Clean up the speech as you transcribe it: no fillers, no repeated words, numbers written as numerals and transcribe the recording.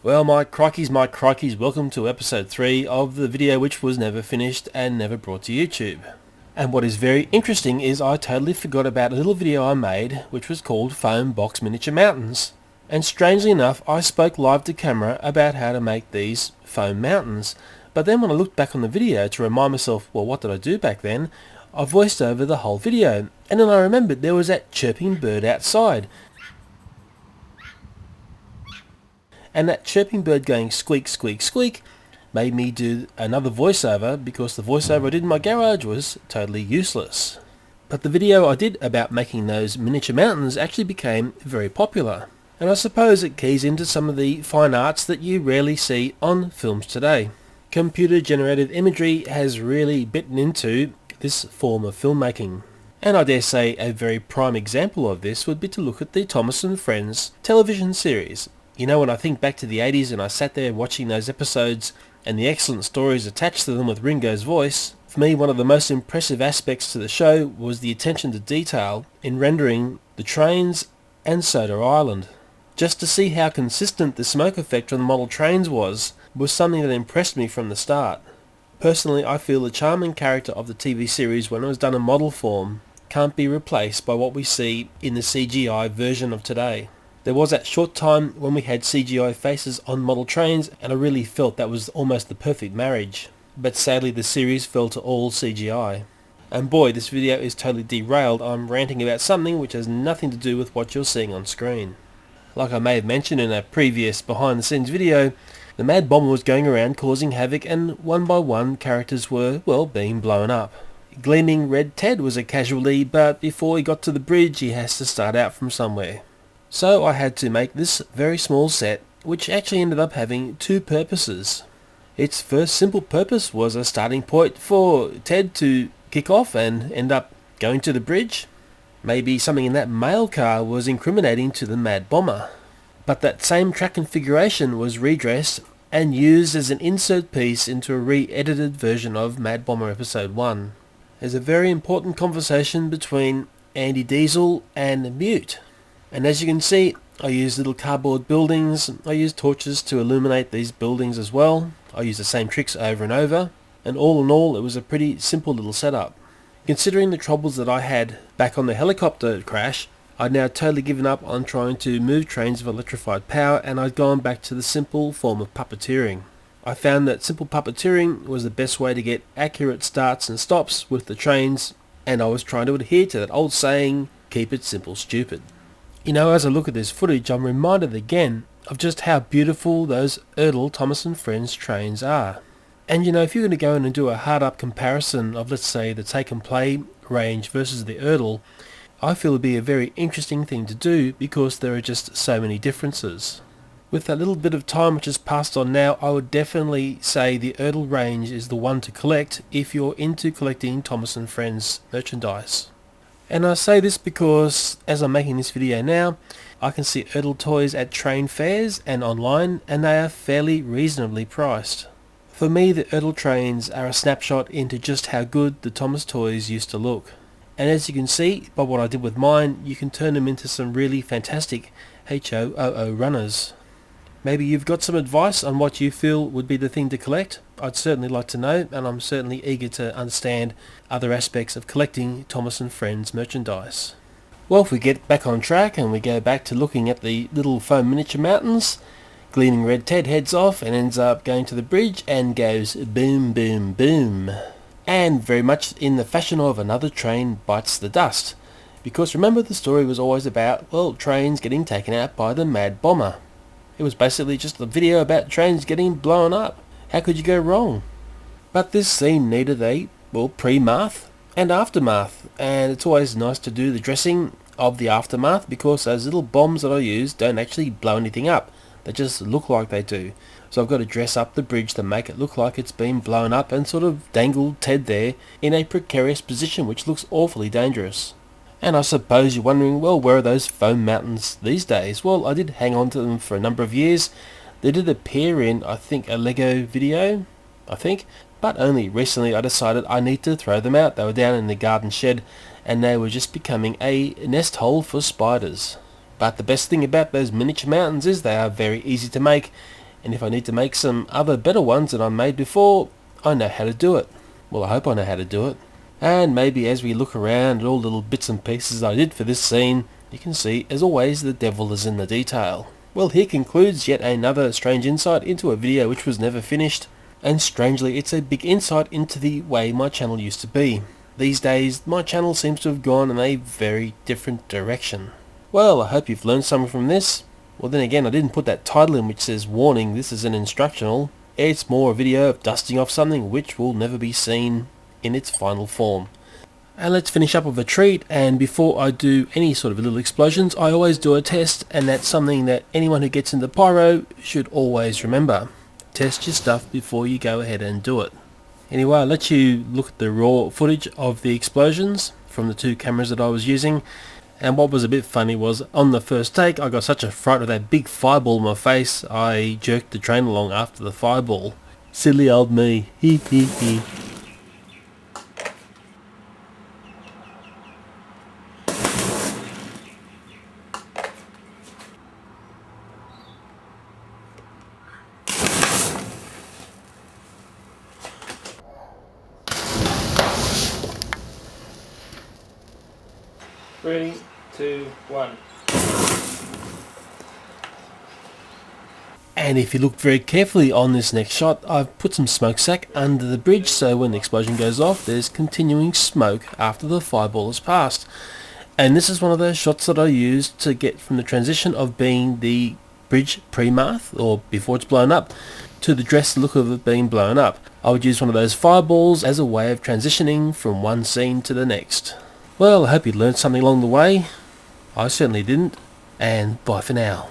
Well, my crikeys, welcome to episode 3 of the video which was never finished and never brought to YouTube. And what is very interesting is I totally forgot about a little video I made which was called Foam Box Miniature Mountains. And strangely enough, I spoke live to camera about how to make these foam mountains. But then when I looked back on the video to remind myself, well, what did I do back then? I voiced over the whole video. And then I remembered there was that chirping bird outside. And that chirping bird going squeak, squeak, squeak made me do another voiceover because the voiceover I did in my garage was totally useless. But the video I did about making those miniature mountains actually became very popular. And I suppose it keys into some of the fine arts that you rarely see on films today. Computer generated imagery has really bitten into this form of filmmaking. And I dare say a very prime example of this would be to look at the Thomas and Friends television series. You know, when I think back to the 80s and I sat there watching those episodes and the excellent stories attached to them with Ringo's voice, for me one of the most impressive aspects to the show was the attention to detail in rendering the trains and Soda Island. Just to see how consistent the smoke effect on the model trains was something that impressed me from the start. Personally, I feel the charm and character of the TV series when it was done in model form can't be replaced by what we see in the CGI version of today. There was that short time when we had CGI faces on model trains and I really felt that was almost the perfect marriage. But sadly the series fell to all CGI. And boy, this video is totally derailed. I'm ranting about something which has nothing to do with what you're seeing on screen. Like I may have mentioned in a previous behind the scenes video, the Mad Bomber was going around causing havoc and one by one characters were, well, being blown up. Gleaming Red Ted was a casualty, but before he got to the bridge he has to start out from somewhere. So I had to make this very small set, which actually ended up having two purposes. Its first simple purpose was a starting point for Ted to kick off and end up going to the bridge. Maybe something in that mail car was incriminating to the Mad Bomber. But that same track configuration was redressed and used as an insert piece into a re-edited version of Mad Bomber Episode 1. There's a very important conversation between Andy Diesel and Mute. And as you can see, I use little cardboard buildings. I use torches to illuminate these buildings as well. I use the same tricks over and over. And all in all, it was a pretty simple little setup. Considering the troubles that I had back on the helicopter crash, I'd now totally given up on trying to move trains of electrified power and I'd gone back to the simple form of puppeteering. I found that simple puppeteering was the best way to get accurate starts and stops with the trains, and I was trying to adhere to that old saying, keep it simple stupid. You know, as I look at this footage, I'm reminded again of just how beautiful those Erdl Thomas and Friends trains are. And you know, if you're going to go in and do a hard-up comparison of, let's say, the Take and Play range versus the Erdl, I feel it would be a very interesting thing to do because there are just so many differences. With that little bit of time which has passed on now, I would definitely say the Erdl range is the one to collect if you're into collecting Thomas and Friends merchandise. And I say this because, as I'm making this video now, I can see Erdl toys at train fairs and online, and they are fairly reasonably priced. For me, the Erdl trains are a snapshot into just how good the Thomas toys used to look. And as you can see, by what I did with mine, you can turn them into some really fantastic HOOO runners. Maybe you've got some advice on what you feel would be the thing to collect. I'd certainly like to know, and I'm certainly eager to understand other aspects of collecting Thomas and Friends merchandise. Well, if we get back on track and we go back to looking at the little foam miniature mountains, Gleaming Red Ted heads off and ends up going to the bridge and goes boom, boom, boom. And very much in the fashion of Another Train Bites the Dust. Because remember, the story was always about, well, trains getting taken out by the Mad Bomber. It was basically just a video about trains getting blown up. How could you go wrong? But this scene needed a, well, pre-math and aftermath. And it's always nice to do the dressing of the aftermath because those little bombs that I use don't actually blow anything up. They just look like they do. So I've got to dress up the bridge to make it look like it's been blown up and sort of dangle Ted there in a precarious position which looks awfully dangerous. And I suppose you're wondering, well, where are those foam mountains these days? Well, I did hang on to them for a number of years. They did appear in, I think, a Lego video, but only recently I decided I need to throw them out. They were down in the garden shed and they were just becoming a nest hole for spiders. But the best thing about those miniature mountains is they are very easy to make and if I need to make some other better ones than I made before, I know how to do it. Well, I hope I know how to do it. And maybe as we look around at all the little bits and pieces I did for this scene, you can see, as always, the devil is in the detail. Well, here concludes yet another strange insight into a video which was never finished, and strangely it's a big insight into the way my channel used to be. These days, my channel seems to have gone in a very different direction. Well, I hope you've learned something from this. Well, then again, I didn't put that title in which says, warning, this is an instructional. It's more a video of dusting off something which will never be seen in its final form. And let's finish up with a treat, and before I do any sort of little explosions, I always do a test, and that's something that anyone who gets into Pyro should always remember. Test your stuff before you go ahead and do it. Anyway, I'll let you look at the raw footage of the explosions from the two cameras that I was using. And what was a bit funny was, on the first take, I got such a fright with that big fireball in my face, I jerked the train along after the fireball. Silly old me. Hee hee hee. Three, two, one. And if you look very carefully on this next shot, I've put some smoke sack under the bridge, so when the explosion goes off, there's continuing smoke after the fireball has passed. And this is one of those shots that I used to get from the transition of being the bridge pre-math, or before it's blown up, to the dress look of it being blown up. I would use one of those fireballs as a way of transitioning from one scene to the next. Well, I hope you learned something along the way. I certainly didn't, and bye for now.